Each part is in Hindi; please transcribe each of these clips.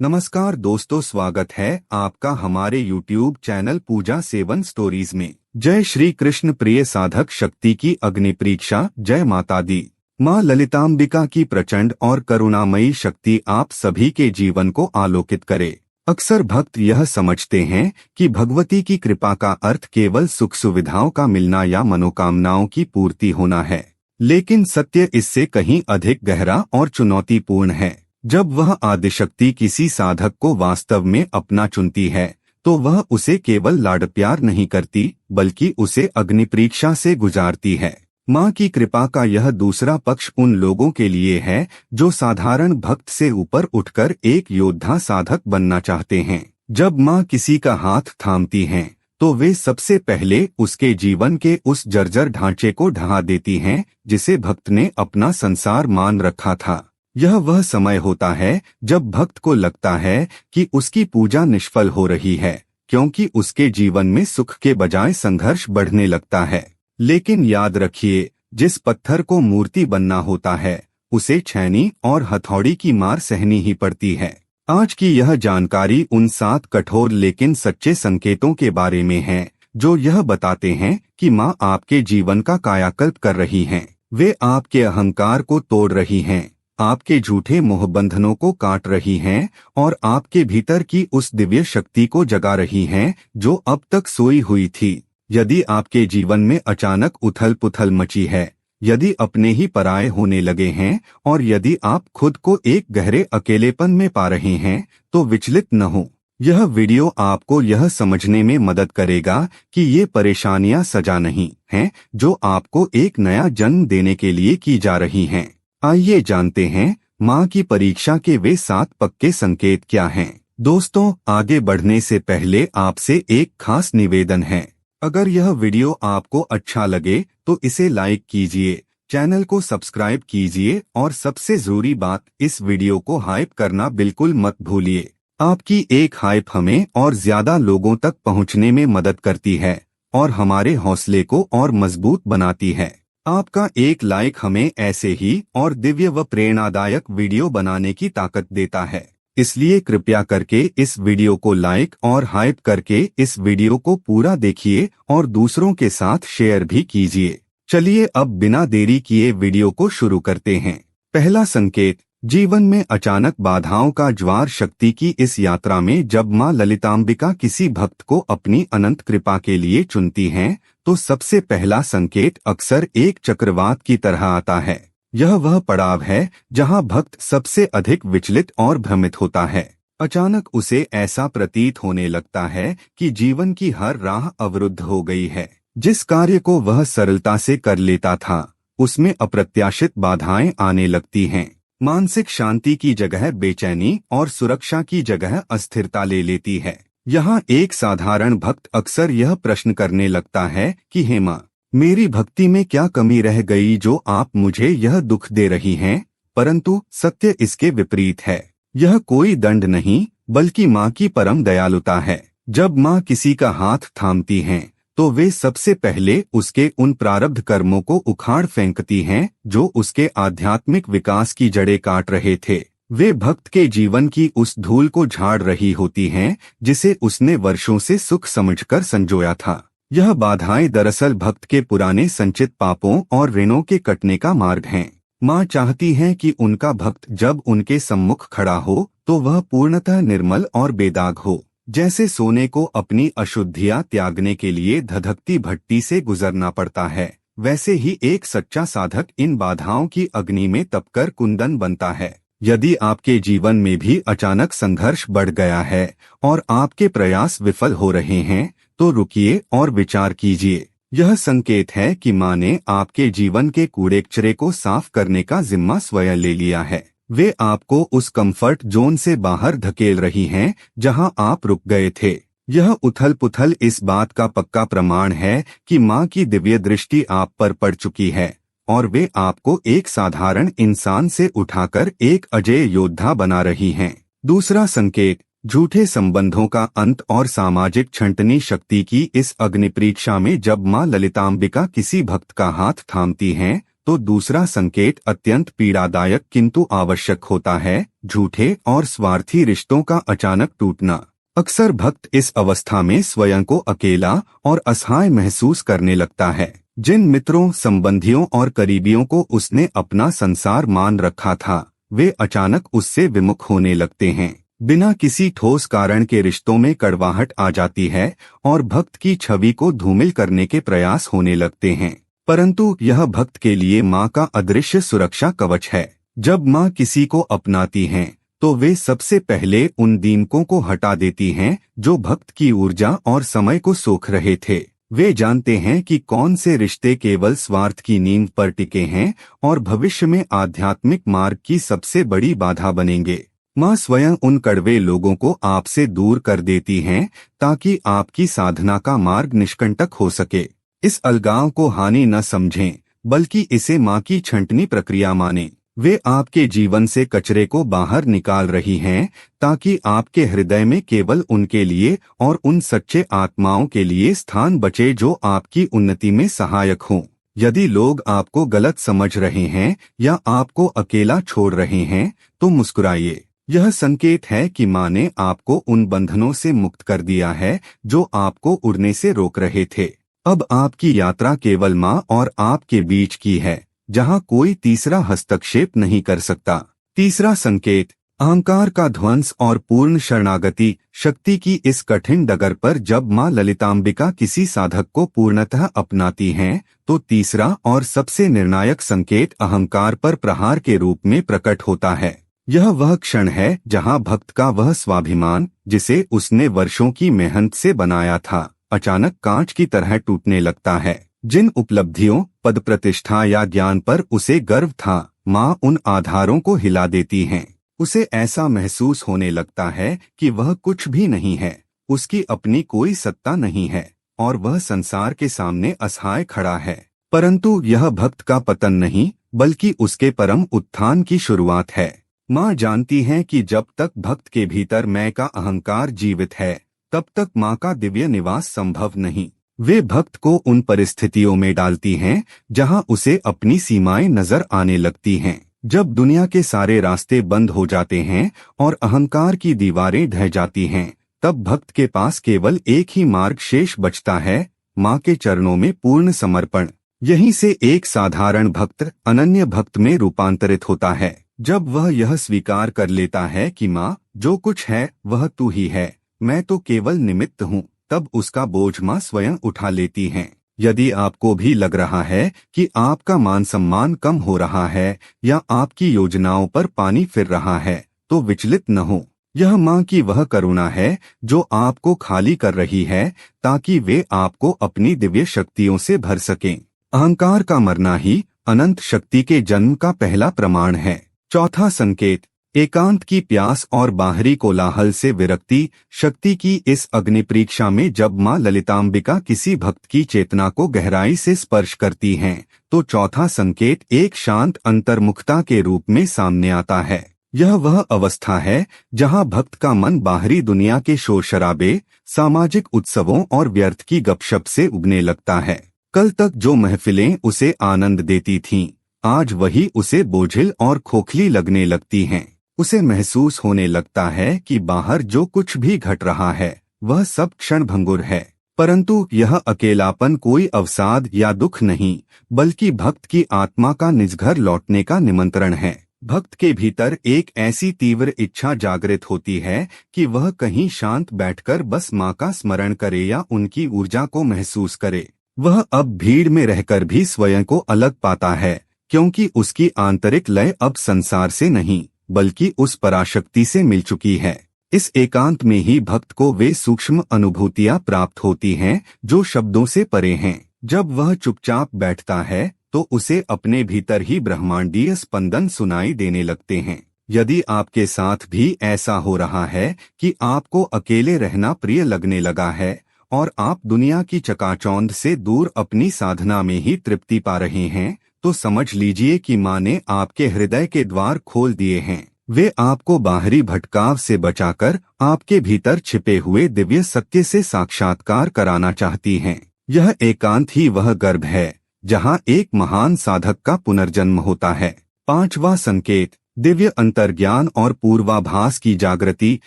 नमस्कार दोस्तों, स्वागत है आपका हमारे YouTube चैनल पूजा सेवन स्टोरीज में। जय श्री कृष्ण। प्रिय साधक शक्ति की अग्नि परीक्षा। जय माता दी। माँ ललितांबिका की प्रचंड और करुणामयी शक्ति आप सभी के जीवन को आलोकित करे। अक्सर भक्त यह समझते हैं कि भगवती की कृपा का अर्थ केवल सुख सुविधाओं का मिलना या मनोकामनाओं की पूर्ति होना है, लेकिन सत्य इससे कहीं अधिक गहरा और चुनौतीपूर्ण है। जब वह आदिशक्ति किसी साधक को वास्तव में अपना चुनती है तो वह उसे केवल लाड प्यार नहीं करती, बल्कि उसे अग्नि परीक्षा से गुजारती है। माँ की कृपा का यह दूसरा पक्ष उन लोगों के लिए है जो साधारण भक्त से ऊपर उठकर एक योद्धा साधक बनना चाहते हैं। जब माँ किसी का हाथ थामती हैं, तो वे सबसे पहले उसके जीवन के उस जर्जर ढांचे को ढहा देती हैं जिसे भक्त ने अपना संसार मान रखा था। यह वह समय होता है जब भक्त को लगता है कि उसकी पूजा निष्फल हो रही है, क्योंकि उसके जीवन में सुख के बजाय संघर्ष बढ़ने लगता है। लेकिन याद रखिए, जिस पत्थर को मूर्ति बनना होता है उसे छैनी और हथौड़ी की मार सहनी ही पड़ती है। आज की यह जानकारी उन 7 कठोर लेकिन सच्चे संकेतों के बारे में है जो यह बताते हैं कि माँ आपके जीवन का कायाकल्प कर रही हैं। वे आपके अहंकार को तोड़ रही हैं, आपके झूठे मोहबंधनों को काट रही हैं और आपके भीतर की उस दिव्य शक्ति को जगा रही हैं जो अब तक सोई हुई थी। यदि आपके जीवन में अचानक उथल पुथल मची है, यदि अपने ही पराये होने लगे हैं और यदि आप खुद को एक गहरे अकेलेपन में पा रहे हैं, तो विचलित न हो। यह वीडियो आपको यह समझने में मदद करेगा कि ये परेशानियां सजा नहीं हैं जो आपको एक नया जन्म देने के लिए की जा रही हैं। आइए जानते हैं माँ की परीक्षा के वे 7 पक्के संकेत क्या हैं। दोस्तों, आगे बढ़ने से पहले आपसे एक खास निवेदन है। अगर यह वीडियो आपको अच्छा लगे तो इसे लाइक कीजिए, चैनल को सब्सक्राइब कीजिए और सबसे जरूरी बात, इस वीडियो को हाइप करना बिल्कुल मत भूलिए। आपकी एक हाइप हमें और ज्यादा लोगों तक पहुँचने में मदद करती है और हमारे हौसले को और मजबूत बनाती है। आपका एक लाइक हमें ऐसे ही और दिव्य व प्रेरणादायक वीडियो बनाने की ताकत देता है। इसलिए कृपया करके इस वीडियो को लाइक और हाइप करके इस वीडियो को पूरा देखिए और दूसरों के साथ शेयर भी कीजिए। चलिए अब बिना देरी किए वीडियो को शुरू करते हैं। पहला संकेत, जीवन में अचानक बाधाओं का ज्वार। शक्ति की इस यात्रा में जब माँ ललितांबिका किसी भक्त को अपनी अनंत कृपा के लिए चुनती हैं, तो सबसे पहला संकेत अक्सर एक चक्रवात की तरह आता है। यह वह पड़ाव है जहां भक्त सबसे अधिक विचलित और भ्रमित होता है। अचानक उसे ऐसा प्रतीत होने लगता है कि जीवन की हर राह अवरुद्ध हो गई है। जिस कार्य को वह सरलता से कर लेता था, उसमें अप्रत्याशित बाधाएं आने लगती हैं। मानसिक शांति की जगह बेचैनी और सुरक्षा की जगह अस्थिरता ले लेती है। यहाँ एक साधारण भक्त अक्सर यह प्रश्न करने लगता है कि हे माँ, मेरी भक्ति में क्या कमी रह गई जो आप मुझे यह दुख दे रही हैं? परंतु सत्य इसके विपरीत है। यह कोई दंड नहीं, बल्कि माँ की परम दयालुता है। जब माँ किसी का हाथ थामती हैं, तो वे सबसे पहले उसके उन प्रारब्ध कर्मों को उखाड़ फेंकती हैं जो उसके आध्यात्मिक विकास की जड़ें काट रहे थे। वे भक्त के जीवन की उस धूल को झाड़ रही होती हैं जिसे उसने वर्षों से सुख समझकर संजोया था। यह बाधाएं दरअसल भक्त के पुराने संचित पापों और ऋणों के कटने का मार्ग हैं। माँ चाहती हैं कि उनका भक्त जब उनके सम्मुख खड़ा हो तो वह पूर्णतः निर्मल और बेदाग हो। जैसे सोने को अपनी अशुद्धियां त्यागने के लिए धधकती भट्टी से गुजरना पड़ता है, वैसे ही एक सच्चा साधक इन बाधाओं की अग्नि में तपकर कुंदन बनता है। यदि आपके जीवन में भी अचानक संघर्ष बढ़ गया है और आपके प्रयास विफल हो रहे हैं, तो रुकिए और विचार कीजिए। यह संकेत है कि माँ ने आपके जीवन के कूड़े कचरे को साफ करने का जिम्मा स्वयं ले लिया है। वे आपको उस कंफर्ट जोन से बाहर धकेल रही हैं जहां आप रुक गए थे। यह उथल पुथल इस बात का पक्का प्रमाण है कि माँ की दिव्य दृष्टि आप पर पड़ चुकी है और वे आपको एक साधारण इंसान से उठाकर एक अजेय योद्धा बना रही हैं। दूसरा संकेत, झूठे संबंधों का अंत और सामाजिक छंटनी। शक्ति की इस अग्नि परीक्षा में जब माँ ललितांबिका किसी भक्त का हाथ थामती हैं, तो दूसरा संकेत अत्यंत पीड़ादायक किंतु आवश्यक होता है, झूठे और स्वार्थी रिश्तों का अचानक टूटना। अक्सर भक्त इस अवस्था में स्वयं को अकेला और असहाय महसूस करने लगता है। जिन मित्रों, संबंधियों और करीबियों को उसने अपना संसार मान रखा था, वे अचानक उससे विमुख होने लगते हैं। बिना किसी ठोस कारण के रिश्तों में कड़वाहट आ जाती है और भक्त की छवि को धूमिल करने के प्रयास होने लगते हैं। परंतु यह भक्त के लिए माँ का अदृश्य सुरक्षा कवच है। जब माँ किसी को अपनाती हैं, तो वे सबसे पहले उन दीमकों को हटा देती हैं जो भक्त की ऊर्जा और समय को सोख रहे थे। वे जानते हैं कि कौन से रिश्ते केवल स्वार्थ की नींव पर टिके हैं और भविष्य में आध्यात्मिक मार्ग की सबसे बड़ी बाधा बनेंगे। माँ स्वयं उन कड़वे लोगों को आपसे दूर कर देती हैं ताकि आपकी साधना का मार्ग निष्कंटक हो सके। इस अलगाव को हानि न समझें, बल्कि इसे माँ की छंटनी प्रक्रिया मानें। वे आपके जीवन से कचरे को बाहर निकाल रही हैं ताकि आपके हृदय में केवल उनके लिए और उन सच्चे आत्माओं के लिए स्थान बचे जो आपकी उन्नति में सहायक हों। यदि लोग आपको गलत समझ रहे हैं या आपको अकेला छोड़ रहे हैं, तो मुस्कुराइए। यह संकेत है कि माँ ने आपको उन बंधनों से मुक्त कर दिया है जो आपको उड़ने से रोक रहे थे। अब आपकी यात्रा केवल माँ और आपके बीच की है, जहाँ कोई तीसरा हस्तक्षेप नहीं कर सकता। तीसरा संकेत, अहंकार का ध्वंस और पूर्ण शरणागति। शक्ति की इस कठिन डगर पर जब माँ ललितांबिका किसी साधक को पूर्णतः अपनाती हैं, तो तीसरा और सबसे निर्णायक संकेत अहंकार पर प्रहार के रूप में प्रकट होता है। यह वह क्षण है जहाँ भक्त का वह स्वाभिमान, जिसे उसने वर्षों की मेहनत से बनाया था, अचानक कांच की तरह टूटने लगता है। जिन उपलब्धियों, पद प्रतिष्ठा या ज्ञान पर उसे गर्व था, माँ उन आधारों को हिला देती हैं। उसे ऐसा महसूस होने लगता है कि वह कुछ भी नहीं है, उसकी अपनी कोई सत्ता नहीं है और वह संसार के सामने असहाय खड़ा है। परंतु यह भक्त का पतन नहीं, बल्कि उसके परम उत्थान की शुरुआत है। माँ जानती हैं कि जब तक भक्त के भीतर मैं का अहंकार जीवित है, तब तक माँ का दिव्य निवास संभव नहीं। वे भक्त को उन परिस्थितियों में डालती हैं जहां उसे अपनी सीमाएं नजर आने लगती हैं। जब दुनिया के सारे रास्ते बंद हो जाते हैं और अहंकार की दीवारें ढह जाती हैं, तब भक्त के पास केवल एक ही मार्ग शेष बचता है, माँ के चरणों में पूर्ण समर्पण। यहीं से एक साधारण भक्त अनन्य भक्त में रूपांतरित होता है। जब वह यह स्वीकार कर लेता है कि माँ, जो कुछ है वह तू ही है, मैं तो केवल निमित्त हूँ, तब उसका बोझ माँ स्वयं उठा लेती हैं। यदि आपको भी लग रहा है कि आपका मान सम्मान कम हो रहा है या आपकी योजनाओं पर पानी फिर रहा है, तो विचलित न हो। यह माँ की वह करुणा है जो आपको खाली कर रही है ताकि वे आपको अपनी दिव्य शक्तियों से भर सकें। अहंकार का मरना ही अनंत शक्ति के जन्म का पहला प्रमाण है। चौथा संकेत, एकांत की प्यास और बाहरी कोलाहल से विरक्ति। शक्ति की इस अग्नि परीक्षा में जब माँ ललितांबिका किसी भक्त की चेतना को गहराई से स्पर्श करती हैं, तो चौथा संकेत एक शांत अंतर्मुखता के रूप में सामने आता है। यह वह अवस्था है जहाँ भक्त का मन बाहरी दुनिया के शोर शराबे, सामाजिक उत्सवों और व्यर्थ की गपशप से उगने लगता है। कल तक जो महफिलें उसे आनंद देती थीं, आज वही उसे बोझिल और खोखली लगने लगती हैं। उसे महसूस होने लगता है कि बाहर जो कुछ भी घट रहा है वह सब क्षणभंगुर है। परंतु यह अकेलापन कोई अवसाद या दुख नहीं, बल्कि भक्त की आत्मा का निज घर लौटने का निमंत्रण है। भक्त के भीतर एक ऐसी तीव्र इच्छा जागृत होती है कि वह कहीं शांत बैठकर बस माँ का स्मरण करे या उनकी ऊर्जा को महसूस करे। वह अब भीड़ में रहकर भी स्वयं को अलग पाता है, क्योंकि उसकी आंतरिक लय अब संसार से नहीं, बल्कि उस पराशक्ति से मिल चुकी है। इस एकांत में ही भक्त को वे सूक्ष्म अनुभूतियां प्राप्त होती हैं जो शब्दों से परे हैं। जब वह चुपचाप बैठता है तो उसे अपने भीतर ही ब्रह्मांडीय स्पंदन सुनाई देने लगते हैं। यदि आपके साथ भी ऐसा हो रहा है कि आपको अकेले रहना प्रिय लगने लगा है और आप दुनिया की चकाचौंध से दूर अपनी साधना में ही तृप्ति पा रहे हैं, तो समझ लीजिए कि माँ ने आपके हृदय के द्वार खोल दिए हैं। वे आपको बाहरी भटकाव से बचाकर आपके भीतर छिपे हुए दिव्य सत्य से साक्षात्कार कराना चाहती हैं। यह एकांत ही वह गर्भ है जहां एक महान साधक का पुनर्जन्म होता है। पांचवा संकेत, दिव्य अंतर्ज्ञान और पूर्वाभास की जागृति।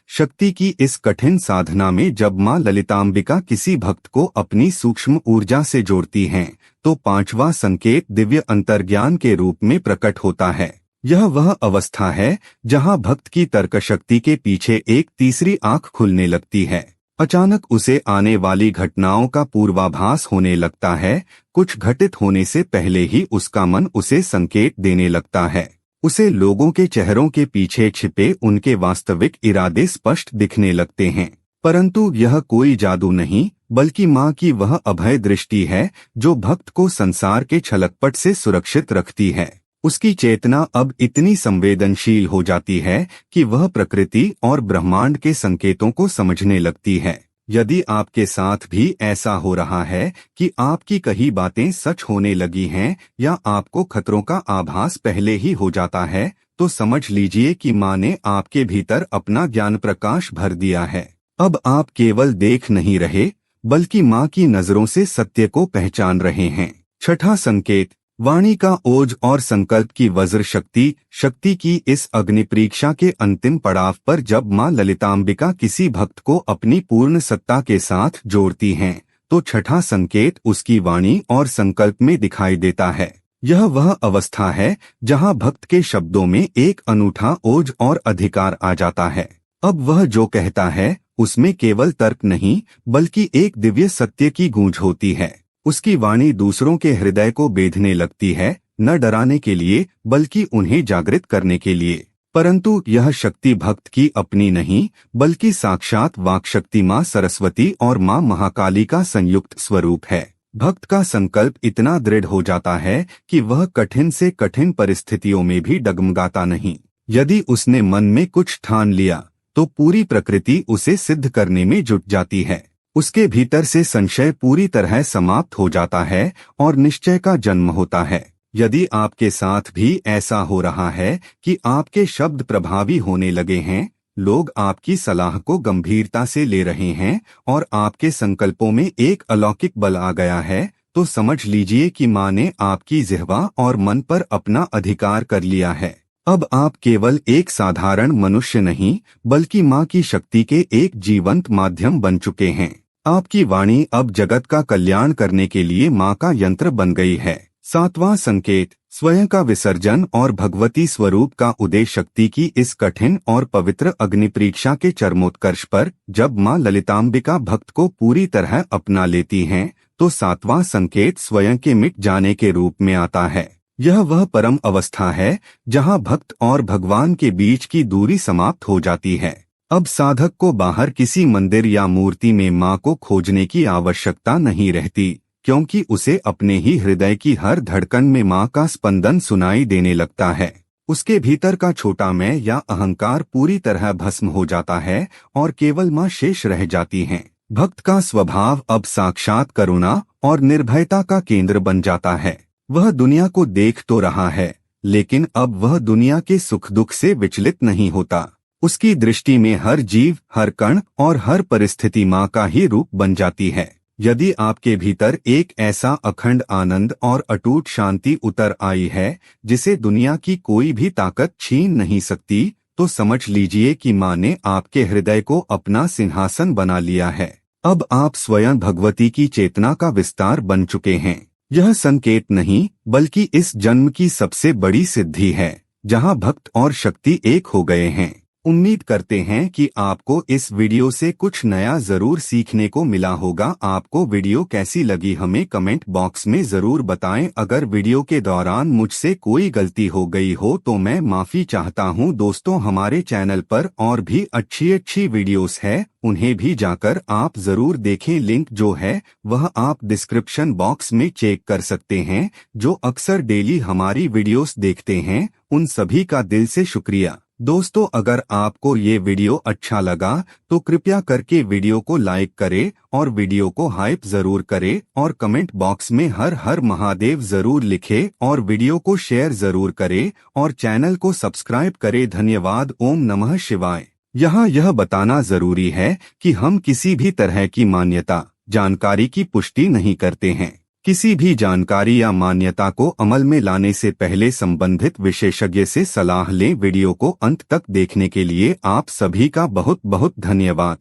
शक्ति की इस कठिन साधना में जब मां ललितांबिका किसी भक्त को अपनी सूक्ष्म ऊर्जा से जोड़ती हैं, तो पांचवा संकेत दिव्य अंतर्ज्ञान के रूप में प्रकट होता है। यह वह अवस्था है जहां भक्त की तर्क शक्ति के पीछे एक तीसरी आंख खुलने लगती है। अचानक उसे आने वाली घटनाओं का पूर्वाभास होने लगता है। कुछ घटित होने से पहले ही उसका मन उसे संकेत देने लगता है। उसे लोगों के चेहरों के पीछे छिपे उनके वास्तविक इरादे स्पष्ट दिखने लगते हैं। परंतु यह कोई जादू नहीं, बल्कि मां की वह अभय दृष्टि है जो भक्त को संसार के छलकपट से सुरक्षित रखती है। उसकी चेतना अब इतनी संवेदनशील हो जाती है कि वह प्रकृति और ब्रह्मांड के संकेतों को समझने लगती है। यदि आपके साथ भी ऐसा हो रहा है कि आपकी कही बातें सच होने लगी हैं या आपको खतरों का आभास पहले ही हो जाता है, तो समझ लीजिए कि मां ने आपके भीतर अपना ज्ञान प्रकाश भर दिया है। अब आप केवल देख नहीं रहे, बल्कि मां की नजरों से सत्य को पहचान रहे हैं। छठा संकेत, वाणी का ओज और संकल्प की वज्र शक्ति। शक्ति की इस अग्नि परीक्षा के अंतिम पड़ाव पर जब मां ललितांबिका किसी भक्त को अपनी पूर्ण सत्ता के साथ जोड़ती हैं, तो छठा संकेत उसकी वाणी और संकल्प में दिखाई देता है। यह वह अवस्था है जहां भक्त के शब्दों में एक अनूठा ओज और अधिकार आ जाता है। अब वह जो कहता है उसमें केवल तर्क नहीं, बल्कि एक दिव्य सत्य की गूंज होती है। उसकी वाणी दूसरों के हृदय को बेधने लगती है, न डराने के लिए बल्कि उन्हें जागृत करने के लिए। परंतु यह शक्ति भक्त की अपनी नहीं, बल्कि साक्षात वाक्शक्ति मां सरस्वती और मां महाकाली का संयुक्त स्वरूप है। भक्त का संकल्प इतना दृढ़ हो जाता है कि वह कठिन से कठिन परिस्थितियों में भी डगमगाता नहीं। यदि उसने मन में कुछ ठान लिया, तो पूरी प्रकृति उसे सिद्ध करने में जुट जाती है। उसके भीतर से संशय पूरी तरह समाप्त हो जाता है और निश्चय का जन्म होता है। यदि आपके साथ भी ऐसा हो रहा है कि आपके शब्द प्रभावी होने लगे हैं, लोग आपकी सलाह को गंभीरता से ले रहे हैं और आपके संकल्पों में एक अलौकिक बल आ गया है, तो समझ लीजिए कि मां ने आपकी जिह्वा और मन पर अपना अधिकार कर लिया है। अब आप केवल एक साधारण मनुष्य नहीं, बल्कि मां की शक्ति के एक जीवंत माध्यम बन चुके हैं। आपकी वाणी अब जगत का कल्याण करने के लिए मां का यंत्र बन गई है। सातवां संकेत, स्वयं का विसर्जन और भगवती स्वरूप का उदय। शक्ति की इस कठिन और पवित्र अग्नि परीक्षा के चरमोत्कर्ष पर जब मां ललितांबिका भक्त को पूरी तरह अपना लेती हैं, तो सातवां संकेत स्वयं के मिट जाने के रूप में आता है। यह वह परम अवस्था है जहां भक्त और भगवान के बीच की दूरी समाप्त हो जाती है। अब साधक को बाहर किसी मंदिर या मूर्ति में मां को खोजने की आवश्यकता नहीं रहती, क्योंकि उसे अपने ही हृदय की हर धड़कन में मां का स्पंदन सुनाई देने लगता है। उसके भीतर का छोटा मैं या अहंकार पूरी तरह भस्म हो जाता है और केवल मां शेष रह जाती हैं। भक्त का स्वभाव अब साक्षात करुणा और निर्भयता का केंद्र बन जाता है। वह दुनिया को देख तो रहा है, लेकिन अब वह दुनिया के सुख दुख से विचलित नहीं होता। उसकी दृष्टि में हर जीव, हर कण और हर परिस्थिति मां का ही रूप बन जाती है। यदि आपके भीतर एक ऐसा अखंड आनंद और अटूट शांति उतर आई है जिसे दुनिया की कोई भी ताकत छीन नहीं सकती, तो समझ लीजिए कि मां ने आपके हृदय को अपना सिंहासन बना लिया है। अब आप स्वयं भगवती की चेतना का विस्तार बन चुके हैं। यह संकेत नहीं, बल्कि इस जन्म की सबसे बड़ी सिद्धि है, जहां भक्त और शक्ति एक हो गए हैं। उम्मीद करते हैं कि आपको इस वीडियो से कुछ नया जरूर सीखने को मिला होगा। आपको वीडियो कैसी लगी हमें कमेंट बॉक्स में जरूर बताएं। अगर वीडियो के दौरान मुझसे कोई गलती हो गई हो तो मैं माफी चाहता हूं। दोस्तों, हमारे चैनल पर और भी अच्छी वीडियोस है, उन्हें भी जाकर आप जरूर देखें। लिंक जो है वह आप डिस्क्रिप्शन बॉक्स में चेक कर सकते हैं। जो अक्सर डेली हमारी वीडियोस देखते हैं, उन सभी का दिल से शुक्रिया। दोस्तों, अगर आपको ये वीडियो अच्छा लगा तो कृपया करके वीडियो को लाइक करें और वीडियो को हाइप जरूर करें और कमेंट बॉक्स में हर हर महादेव जरूर लिखें और वीडियो को शेयर जरूर करें और चैनल को सब्सक्राइब करें। धन्यवाद। ओम नमः शिवाय। यहाँ यह बताना जरूरी है कि हम किसी भी तरह की मान्यता, जानकारी की पुष्टि नहीं करते हैं। किसी भी जानकारी या मान्यता को अमल में लाने से पहले संबंधित विशेषज्ञ से सलाह लें। वीडियो को अंत तक देखने के लिए आप सभी का बहुत बहुत धन्यवाद।